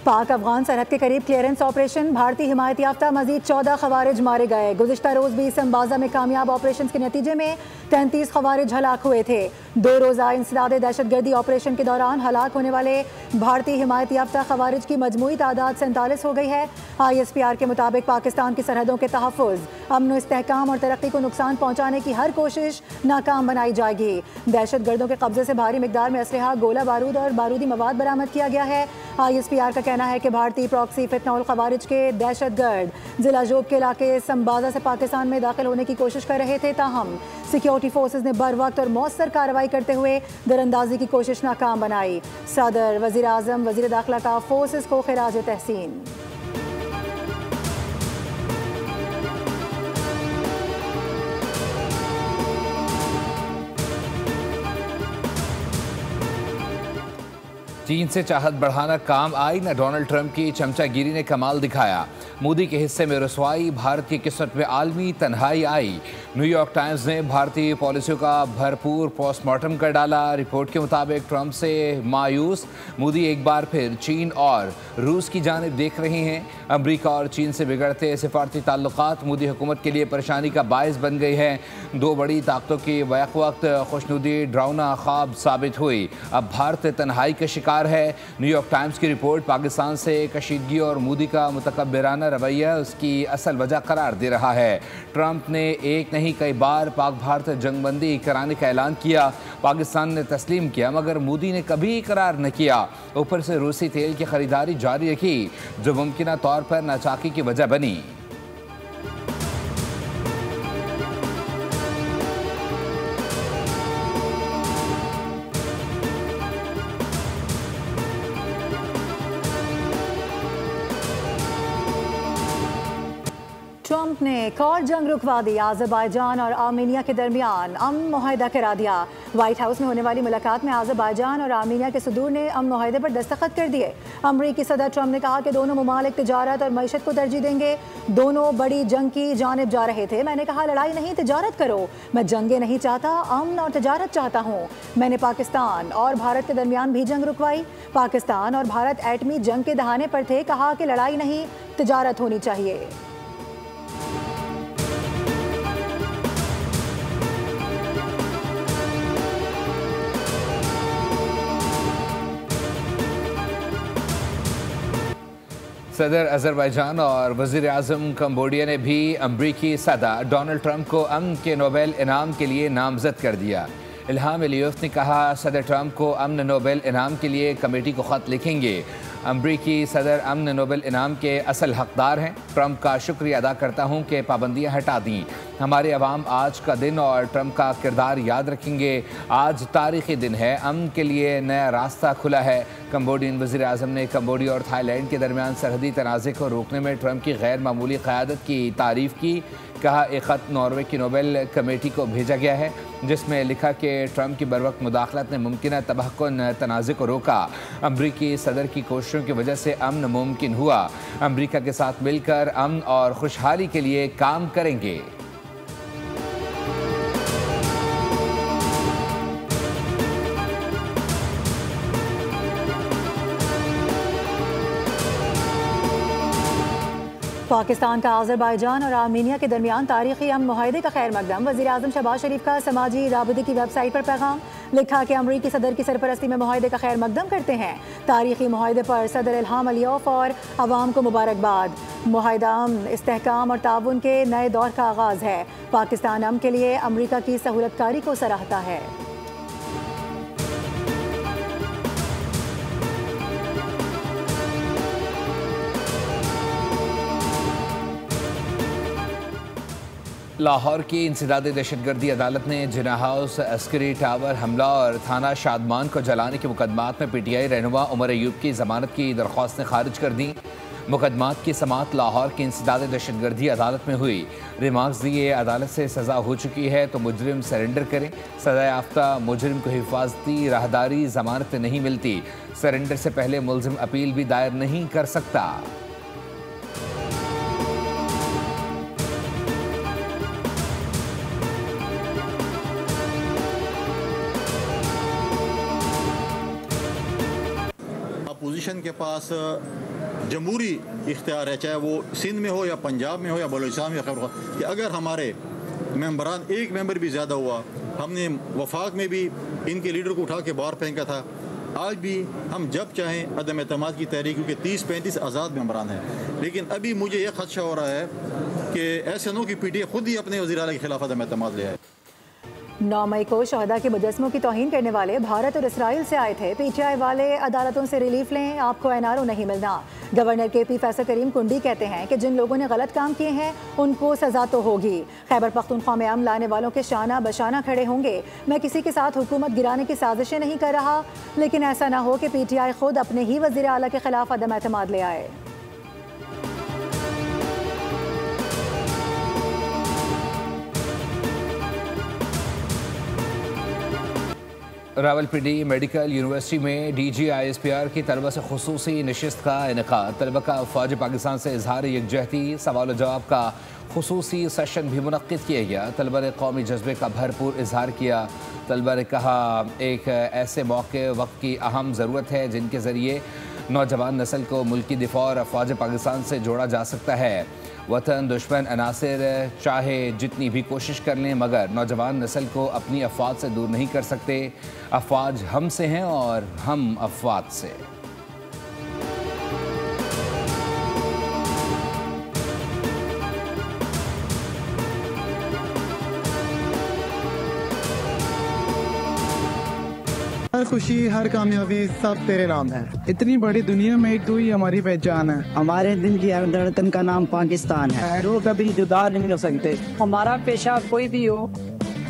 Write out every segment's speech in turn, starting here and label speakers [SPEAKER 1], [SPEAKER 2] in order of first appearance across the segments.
[SPEAKER 1] पाक अफगान सरहद के करीब क्लियरेंस ऑपरेशन, भारतीय हिमायत याफ्ता मजीद 14 खवारिज मारे गए। गुज़िश्ता रोज़ भी संबाजा में कामयाब ऑपरेशन के नतीजे में 33 खवारिज हलाक हुए थे। 2 रोज़ा इंसदादे दहशतगर्दी ऑपरेशन के दौरान हलाक होने वाले भारतीय हिमायत याफ्ता खवारिज की मजमूई तादाद 47 हो गई है। ISPR के मुताबिक पाकिस्तान की सरहदों के तहफ़्फ़ुज़, अमन व इस्तेहकाम और तरक्की को नुकसान पहुँचाने की हर कोशिश नाकाम बनाई जाएगी। दहशतगर्दों के कब्जे से भारी मिकदार में असलहा, गोला बारूद और बारूदी मवाद बरामद किया गया है। ISPR का कहना है कि भारतीय प्रॉक्सी फितनौल खवारिज के दहशतगर्द जिला जोब के इलाके संबाजा से पाकिस्तान में दाखिल होने की कोशिश कर रहे थे, ताहम सिक्योरिटी फोर्सेज ने बर वक्त और मौसर कार्रवाई करते हुए दरअंदाजी की कोशिश नाकाम बनाई। सदर, वज़ीर आज़म, वज़ीर दाखिला का फोर्सेज को खिराज तहसीन।
[SPEAKER 2] चीन से चाहत बढ़ाना काम आई न, डोनाल्ड ट्रंप की चमचागिरी ने कमाल दिखाया। मोदी के हिस्से में रसवाई, भारत की किस्मत में आलमी तन्हाई आई। न्यूयॉर्क टाइम्स ने भारतीय पॉलिसियों का भरपूर पोस्टमार्टम कर डाला। रिपोर्ट के मुताबिक ट्रंप से मायूस मोदी एक बार फिर चीन और रूस की जानिब देख रहे हैं। अमरीका और चीन से बिगड़ते सिफारती ताल्लुकात मोदी हुकूमत के लिए परेशानी का बायस बन गई है। दो बड़ी ताकतों की बैक वक्त खुशनुदी डरावना ख्वाब साबित हुई। अब भारत तन्हाई का शिकार है। न्यूयॉर्क टाइम्स की रिपोर्ट पाकिस्तान से कशीदगी और मोदी का मुतकब्बिराना रवैया उसकी असल वजह करार दे रहा है। ट्रंप ने एक नहीं कई बार पाक भारत जंगबंदी कराने का ऐलान किया। पाकिस्तान ने तस्लीम किया, मगर मोदी ने कभी करार न किया। ऊपर से रूसी तेल की खरीदारी जारी रखी, जो मुमकिन तौर पर नाचाकी की वजह बनी।
[SPEAKER 1] ट्रंप ने एक और जंग रुकवा दी। अज़रबैजान और आर्मीनिया के दरमियान अमन मुआहदा करा दिया। व्हाइट हाउस में होने वाली मुलाकात में अज़रबैजान और आर्मीनिया के सदूर ने अमन मुआहदे पर दस्तखत कर दिए। अमरीकी सदर ट्रंप ने कहा कि दोनों ममालिक तिजारत और मईशत को तरजीह देंगे। दोनों बड़ी जंग की जानिब जा रहे थे। मैंने कहा, लड़ाई नहीं, तिजारत करो। मैं जंगे नहीं चाहता, अमन और तिजारत चाहता हूँ। मैंने पाकिस्तान और भारत के दरमियान भी जंग रुकवाई। पाकिस्तान और भारत एटमी जंग के दहाने पर थे। कहा कि लड़ाई नहीं, तिजारत होनी चाहिए।
[SPEAKER 2] सदर अज़रबैजान और वज़ीर आज़म कंबोडिया ने भी अमरीकी सदर डोनाल्ड ट्रंप को अमन के नोबेल इनाम के लिए नामज़द कर दिया। इल्हाम अलियोफ ने कहा, सदर ट्रंप को अमन नोबेल इनाम के लिए कमेटी को ख़त लिखेंगे। अमरीकी सदर अमन नोबेल इनाम के असल हकदार हैं। ट्रंप का शुक्रिया अदा करता हूं कि पाबंदियां हटा दी। हमारे अवाम आज का दिन और ट्रंप का किरदार याद रखेंगे। आज तारीख़ी दिन है, अमन के लिए नया रास्ता खुला है। कंबोडियन वज़ीर आज़म ने कंबोडिया और थाईलैंड के दरमियान सरहदी तनाज़े को रोकने में ट्रंप की गैर मामूली क़यादत की तारीफ़ की। कहा, एक ख़त नॉर्वे की नोबेल कमेटी को भेजा गया है, जिसमें लिखा कि ट्रंप की बरवक्त मुदाखलत ने मुमकिन तबाहकुन तनाज़े को रोका। अमरीकी सदर की कोशिशों की वजह से अमन मुमकिन हुआ। अमरीका के साथ मिलकर अमन और खुशहाली के लिए काम करेंगे।
[SPEAKER 1] पाकिस्तान का अज़रबैजान और आर्मीनिया के दरमियान तारीख़ी अमन मुआहदे का खैर मकदम। वज़ीर आज़म शहबाज शरीफ का समाजी राबते की वेबसाइट पर पैगाम। लिखा कि अमरीकी सदर की सरपरस्ती में मुआहदे का खैर मकदम करते हैं। तारीख़ी मुआहदे पर सदर इल्हाम अलियोफ और अवाम को मुबारकबाद। मुआहदा अमन, इस्तेहकाम और ताउन के नए दौर का आगाज़ है। पाकिस्तान अमन के लिए अमरीका की सहूलतकारी को सराहता है।
[SPEAKER 2] लाहौर की इंसदादी दहशतगर्दी अदालत ने जिना हाउस, अस्करी टावर हमला और थाना शादमान को जलाने के मुकदमात में PTI रहनुमा उमर अयूब की जमानत की दरख्वास्तें खारिज कर दी। मुकदमात की समाअत लाहौर की इंसदादी दहशतगर्दी अदालत में हुई। रिमार्क्स दिए, अदालत से सज़ा हो चुकी है तो मुजरिम सरेंडर करें। सज़ा याफ्ता मुजरिम को हिफाजती राहदारी जमानत नहीं मिलती। सरेंडर से पहले मुलजिम अपील भी दायर नहीं कर सकता।
[SPEAKER 3] अपोजिशन के पास जमहूरी इख्तियार है, चाहे वो सिंध में हो या पंजाब में हो या बलूचिस्तान में, कि अगर हमारे मेंबरान एक मेंबर भी ज़्यादा हुआ, हमने वफाक में भी इनके लीडर को उठा के बाहर फेंका था, आज भी हम जब चाहें अदम एतमाद की तहरीक, क्योंकि 30-35 आज़ाद मेंबरान हैं। लेकिन अभी मुझे ये खदशा हो रहा है कि ऐसे न हो कि PTI खुद ही अपने वज़ीर आला के खिलाफ अदम एतमाद ले आए।
[SPEAKER 1] 9 मई को शहदा के मुजस्समों की तौहीन करने वाले भारत और इसराइल से आए थे। PTI वाले अदालतों से रिलीफ लें, आपको NRO नहीं मिलना। गवर्नर KP फैसल करीम कुंडी कहते हैं कि जिन लोगों ने गलत काम किए हैं उनको सजा तो होगी। खैबर पख्तूनख्वा में अमन लाने वालों के शाना बशाना खड़े होंगे। मैं किसी के साथ हुकूमत गिराने की साजिशें नहीं कर रहा, लेकिन ऐसा ना हो कि PTI खुद अपने ही वज़ीर आला के खिलाफ अदम एतमाद ले आए।
[SPEAKER 2] रावलपिंडी मेडिकल यूनिवर्सिटी में DG ISPR की तलबा से खुसूसी नशिस्त का इनेकाद। तलबा का फ़ौज पाकिस्तान से इजहार यकजहती, सवाल जवाब का खुसूसी सेशन भी मुनक्किद किया गया। तलबा ने कौमी जज्बे का भरपूर इजहार किया। तलबा ने कहा, एक ऐसे मौके वक्त की अहम ज़रूरत है जिनके ज़रिए नौजवान नस्ल को मुल्की दिफा और फ़ौज पाकिस्तान से जोड़ा जा सकता है। वतन दुश्मन अनासिर चाहे जितनी भी कोशिश कर लें, मगर नौजवान नस्ल को अपनी अफवाद से दूर नहीं कर सकते। अफवाज हमसे हैं और हम अफवाद से।
[SPEAKER 4] हर खुशी हर कामयाबी सब तेरे नाम है।
[SPEAKER 5] इतनी बड़ी दुनिया में एक तू ही हमारी पहचान है।
[SPEAKER 6] हमारे दिल की धड़कन का नाम पाकिस्तान है।
[SPEAKER 5] वो कभी जुदा नहीं हो सकते।
[SPEAKER 7] हमारा पेशा कोई भी हो,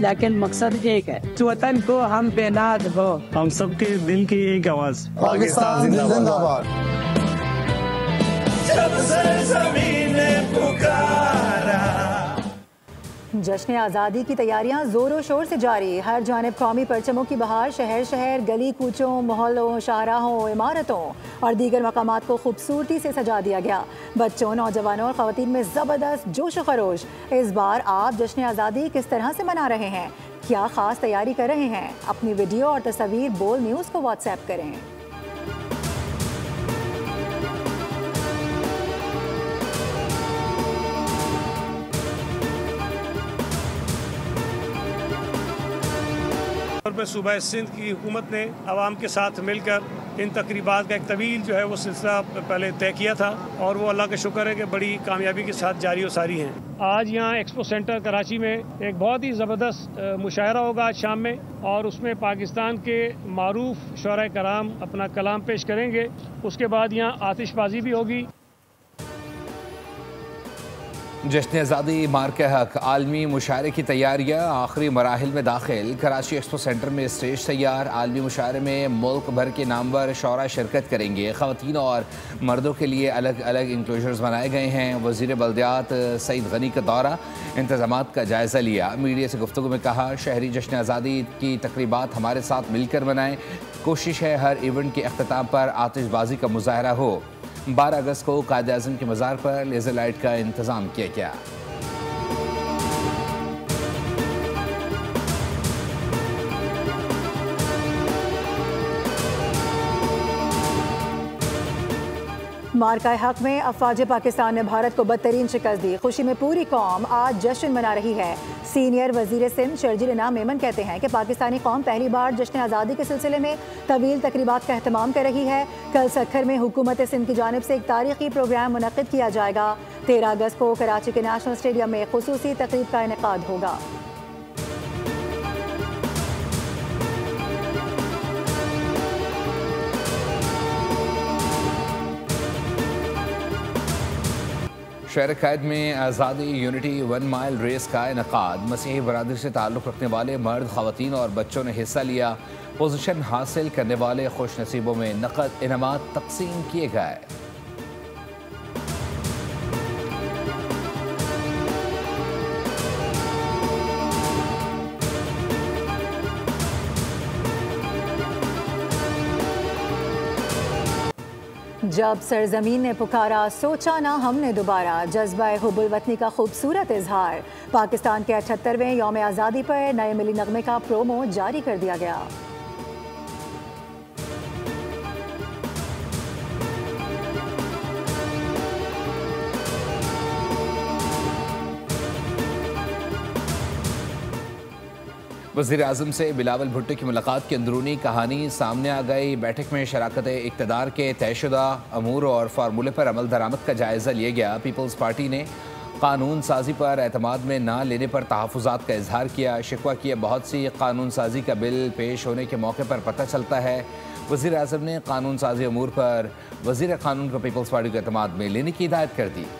[SPEAKER 7] लेकिन मकसद एक है, वतन को हम बेनाद हो।
[SPEAKER 8] हम सबके दिल की एक आवाज,
[SPEAKER 4] पाकिस्तान जिंदाबाद।
[SPEAKER 9] जब ज़मीन ने पुकारा।
[SPEAKER 1] जश्न आज़ादी की तैयारियां जोरों शोर से जारी। हर जानिब कौमी परचमों की बहार। शहर शहर, गली कूचों, मोहल्लों, शाहराहों, इमारतों और दीगर मकामात को खूबसूरती से सजा दिया गया। बच्चों, नौजवानों और ख़वातीन में ज़बरदस्त जोश व खरोश। इस बार आप जश्न आज़ादी किस तरह से मना रहे हैं, क्या ख़ास तैयारी कर रहे हैं? अपनी वीडियो और तस्वीर बोल न्यूज़ को व्हाट्सएप करें।
[SPEAKER 8] सूबा सिंध की हुकूमत ने आवाम के साथ मिलकर इन तकरीबात का एक तवील जो है वो सिलसिला पहले तय किया था, और वो अल्लाह का शुक्र है कि बड़ी कामयाबी के साथ जारी व सारी हैं। आज यहाँ एक्सपो सेंटर कराची में एक बहुत ही ज़बरदस्त मुशायरा होगा आज शाम में, और उसमें पाकिस्तान के मारूफ शुअरा कराम अपना कलाम पेश करेंगे। उसके बाद यहाँ आतिशबाजी भी होगी।
[SPEAKER 2] जश्न आज़ादी मार्के हक आलमी मुशायरे की तैयारियाँ आखिरी मराहिल में दाखिल। कराची एक्सपो सेंटर में स्टेज तैयार। आलमी मुशायरे में मुल्क भर के नामवर शौरा शिरकत करेंगे। ख़वातीन और मर्दों के लिए अलग अलग इंक्लोजर्स बनाए गए हैं। वज़ीर बल्दियात सईद गनी का दौरा, इंतज़ामात का जायज़ा लिया। मीडिया से गुफ्तगू में कहा, शहरी जश्न आज़ादी की तकरीबात हमारे साथ मिलकर मनाएं। कोशिश है हर इवेंट के अख्ताम पर आतिशबाजी का मुजाहरा हो। 12 अगस्त को कायद-ए-आज़म के मज़ार पर लेज़र लाइट का इंतज़ाम किया गया।
[SPEAKER 1] मार्का हक में अफवाज पाकिस्तान ने भारत को बदतरीन शिकस्त दी। खुशी में पूरी कौम आज जश्न मना रही है। सीनियर वजीर सिंध शर्जील इनाम मेमन कहते हैं कि पाकिस्तानी कौम पहली बार जश्न आज़ादी के सिलसिले में तवील तकरीबात का एहतमाम कर रही है। कल सखर में हुकूमत सिंध की जानिब से एक तारीखी प्रोग्राम मुनक्किद किया जाएगा। 13 अगस्त को कराची के नेशनल स्टेडियम में खुसूसी तकरीब का इनेकाद होगा।
[SPEAKER 2] शहर कैद में आज़ादी यूनिटी 1 माइल रेस का इनेकाद। मसीही बरादरी से ताल्लुक़ रखने वाले मर्द, ख़वातीन और बच्चों ने हिस्सा लिया। पोजीशन हासिल करने वाले खुश नसीबों में नकद इनामात तकसीम किए गए।
[SPEAKER 1] जब सरजमीन ने पुकारा सोचा ना हमने दोबारा, जज्बा हुब्बुल वतनी का खूबसूरत इजहार। पाकिस्तान के 78वें यौम आज़ादी पर नए मिली नगमे का प्रोमो जारी कर दिया गया।
[SPEAKER 2] वज़ीर-ए-आज़म से बिलावल भुट्टो की मुलाकात की अंदरूनी कहानी सामने आ गई। बैठक में शराकत इक़्तिदार के तयशुदा अमूर और फार्मूले पर अमल दरामद का जायज़ा लिया गया। पीपल्स पार्टी ने कानून साजी पर एतमाद में ना लेने पर तहफ़्फ़ुज़ात का इजहार किया। शिकवा किया बहुत सी कानून साजी का बिल पेश होने के मौके पर पता चलता है। वज़ीर-ए-आज़म ने कानून साजी अमूर पर वज़ीर कानून को पीपल्स पार्टी को एतमाद में लेने की हिदायत कर दी।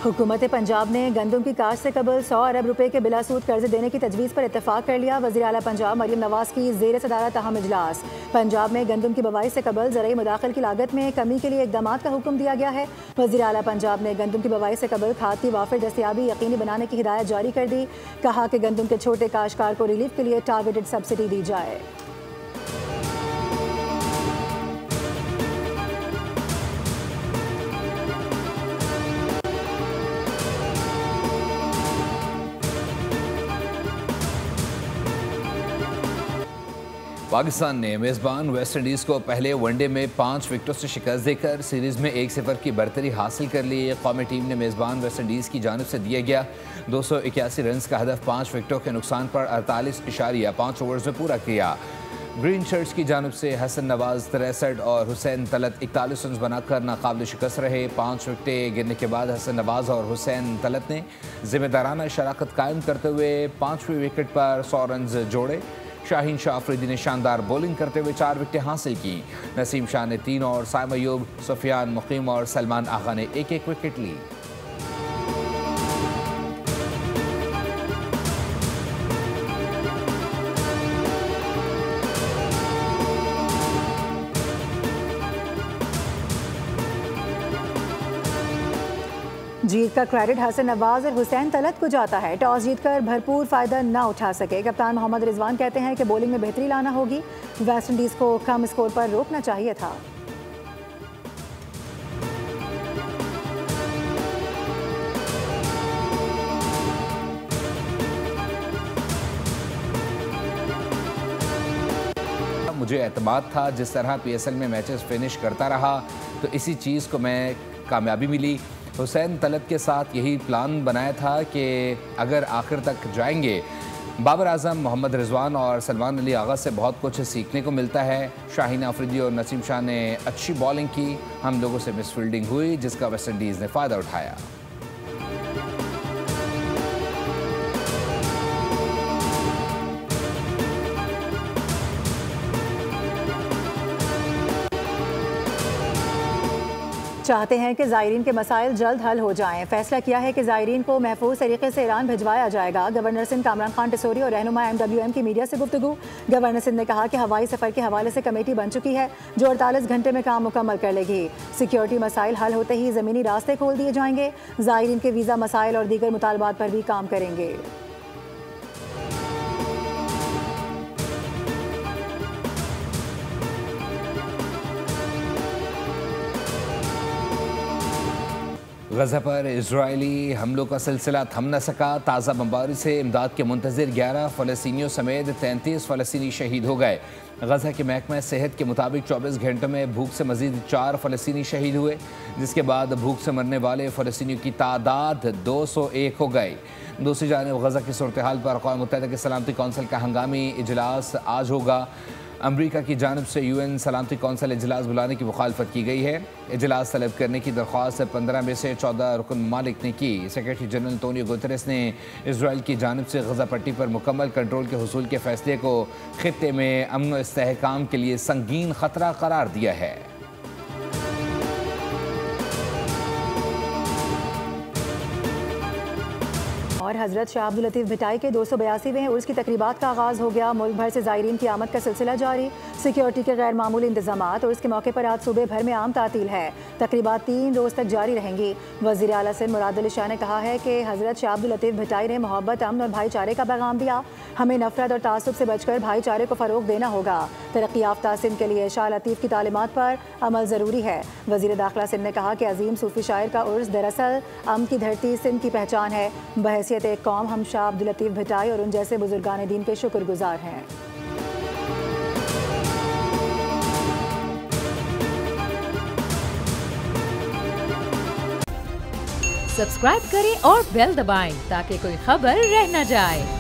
[SPEAKER 1] हुकूमत पंजाब ने गंदम की काश्त से कबल 100 अरब रुपए के बिलासूद कर्जे देने की तजवीज़ पर इत्तफाक कर लिया। वज़ीर आला पंजाब मरियम नवाज़ की ज़ेर सदारत अहम इजलास। पंजाब में गंदम की बवाई से कबल ज़राई मुदाखिल की लागत में कमी के लिए इक़दाम का हुक्म दिया गया है। वज़ीर आला पंजाब ने गंदम की बवाई से कबल खाद की वाफिर दस्तयाबी यकीनी बनाने की हिदायत जारी कर दी। कहा कि गंदम के छोटे काश्तकार को रिलीफ के लिए टारगेटेड सब्सिडी दी जाए।
[SPEAKER 2] पाकिस्तान ने मेज़बान वेस्ट इंडीज़ को पहले वनडे में 5 विकेटों से शिकस्त देकर सीरीज़ में 1-0 की बढ़तरी हासिल कर ली। कौमी टीम ने मेज़बान वेस्ट इंडीज़ की जानिब से दिया गया 281 रन का हदफ 5 विकेटों के नुकसान पर 48.5 ओवर्स में पूरा किया। ग्रीन शर्ट्स की जानिब से हसन नवाज 63 और हुसैन तलत 41 रन बनाकर नाकाबिल शिकस्त रहे। 5 विकेटें गिरने के बाद हसन नवाज और हुसैन तलत ने जिम्मेदाराना शराकत कायम करते हुए 5वीं विकेट पर 100 रन जोड़े। शाहीन शाह अफरीदी ने शानदार बॉलिंग करते हुए 4 विकेटें हासिल की। नसीम शाह ने 3 और साइम अयूब, सुफियान मुकीम और सलमान आगा ने 1-1 विकेट ली।
[SPEAKER 1] जीत का क्रेडिट हसन नवाज और हुसैन तलत को जाता है। टॉस जीतकर भरपूर फायदा न उठा सके। कप्तान मोहम्मद रिजवान कहते हैं कि बॉलिंग में बेहतरी लाना होगी। वेस्ट इंडीज को कम स्कोर पर रोकना चाहिए था।
[SPEAKER 2] मुझे एतमाद था जिस तरह PSL में मैचेस फिनिश करता रहा तो इसी चीज़ को मैं कामयाबी मिली। हुसैन तलत के साथ यही प्लान बनाया था कि अगर आखिर तक जाएंगे। बाबर आजम, मोहम्मद रिजवान और सलमान अली आगा से बहुत कुछ सीखने को मिलता है। शाहीन अफरीदी और नसीम शाह ने अच्छी बॉलिंग की। हम लोगों से मिस फील्डिंग हुई जिसका वेस्ट इंडीज़ ने फ़ायदा उठाया।
[SPEAKER 1] चाहते हैं कि ज़ायरीन के मसाइल जल्द हल हो जाएं। फैसला किया है कि ज़ायरीन को महफूज तरीके से ईरान भिजवाया जाएगा। गवर्नर सिंध कामरान खान टिसोरी और रहनुमा MWM की मीडिया से गुफ्तगू। गवर्नर सिंध ने कहा कि हवाई सफ़र के हवाले से कमेटी बन चुकी है जो 48 घंटे में काम मुकम्मल कर लेगी। सिक्योरिटी मसाइल हल होते ही ज़मीनी रास्ते खोल दिए जाएंगे। ज़ायरीन के वीज़ा मसाइल और दीगर मुतालबात पर भी काम करेंगे।
[SPEAKER 2] गज़ा पर इजरायली हमलों का सिलसिला थम न सका। ताज़ा बमबारी से इमदाद के मुंतज़िर 11 फ़लस्तीनियों समेत 33 फ़लस्तीनी शहीद हो गए। गज़ा के महकमा सेहत के मुताबिक 24 घंटों में भूख से मज़ीद 4 फ़लस्तीनी शहीद हुए, जिसके बाद भूख से मरने वाले फ़लस्तीनियों की तादाद 201 हो गई। दूसरी जानिब गज़ा की सूरत हाल पर अक़वाम मुत्तहिदा की सलामती कौंसिल का हंगामी इजलास आज होगा। अमरीका की जानिब से UN सलामती कौंसिल इजलास बुलाने की मुखालफत की गई है। इजलास तलब करने की दरख्वास्त 15 में से 14 रुकन ममालिक ने की। सेक्रेटरी जनरल एंटोनियो गुतेरेस ने इसराइल की जानिब से गज़ा पट्टी पर मुकम्मल कंट्रोल के हुसूल के फैसले को खित्ते में अमन व इस्तेहकाम के लिए संगीन ख़तरा करार दिया है।
[SPEAKER 1] और हज़रत शाह अब्दुल लतीफ़ भिटाई के 282वें उर्स की तकरीबात का आगाज़ हो गया। मुल्क भर से ज़ायरीन की आमद का सिलसिला जारी। सिक्योरिटी के गैर मामूली इंतजामात और इसके मौके पर आज सूबे भर में आम तातील है। तकरीबात 3 रोज़ तक जारी रहेंगी। वज़ीर आला सिंध मुराद अली शाह ने कहा है कि हज़रत शाह अब्दुल लतीफ़ भिटाई ने मोहब्बत, अमन और भाईचारे का पैगाम दिया। हमें नफरत और तासुब से बचकर भाईचारे को फ़रोग देना होगा। तरक्की याफ्ता सिंध के लिए शाह लतीफ़ की तालीमात पर अमल ज़रूरी है। वज़ीर दाखिला सिंध ने कहा कि अजीम सूफ़ी शायर का उर्स दरअसल अमन की धरती सिंध की पहचान है। बहैसियत एक कौम हम शाह अब्दुल लतीफ़ भिटाई और उन जैसे बुजुर्गान दीन के शुक्रगुजार हैं।
[SPEAKER 10] सब्सक्राइब करें और बेल दबाएं ताकि कोई खबर रह न जाए।